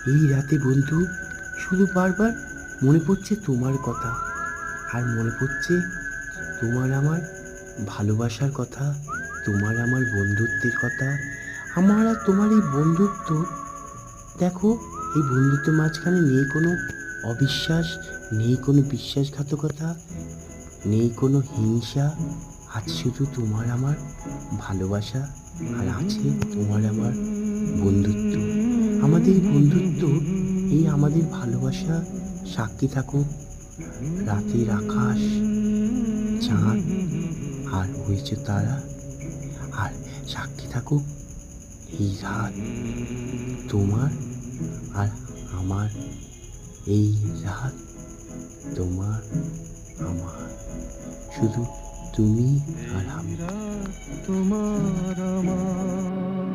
এই রাতে বন্ধু শুধু বারবার মনে পড়ছে তোমার কথা, আর মনে পড়ছে তোমার আমার ভালোবাসার কথা, তোমার আমার বন্ধুত্বের কথা। আমার আর তোমার এই বন্ধুত্ব, দেখো, এই বন্ধুত্বের মাঝখানে নেই কোনো অবিশ্বাস, নেই কোনো বিশ্বাসঘাতকতা, নেই কোনো হিংসা। আছে শুধু তোমার আমার ভালোবাসা, আর আছে তোমার আমার বন্ধুত্ব। আমাদের এই বন্ধুত্ব, এই আমাদের ভালোবাসা সাক্ষী থাকুক রাতের আকাশ, চাঁদ আর হয়েছে তারা, আর সাক্ষী থাকুক এই রাত, তোমার আর আমার এই রাত, তোমার আমার, শুধু তুমি আর আমি। তোমার আমার।